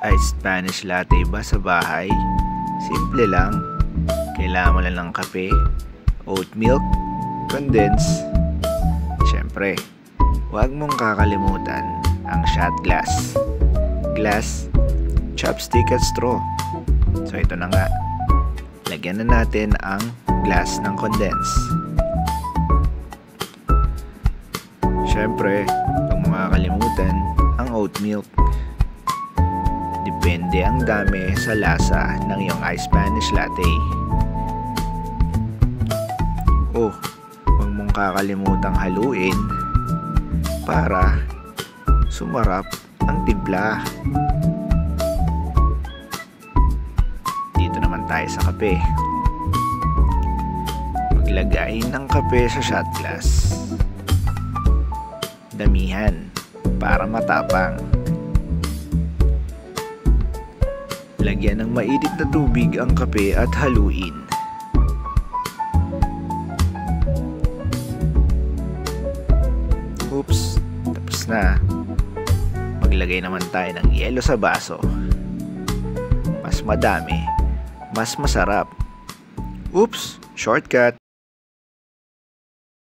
Iced Spanish latte ba sa bahay? Simple lang. Kailangan mo lang ng kape, oat milk, condense. Siyempre, huwag mong kakalimutan ang shot glass. Glass, chopstick at straw. So ito na nga. Lagyan na natin ang glass ng condense. Siyempre, huwag mong kakalimutan ang oat milk. Depende ang dami sa lasa ng iyong iced Spanish latte. Oh, huwag mong kakalimutang haluin para sumarap ang timpla. Dito naman tayo sa kape. Maglagay ng kape sa shot glass. Damihan para matapang. Lagyan ng mainit na tubig ang kape at haluin. Oops, tapos na. Maglagay naman tayo ng yelo sa baso. Mas madami, mas masarap. Oops, shortcut.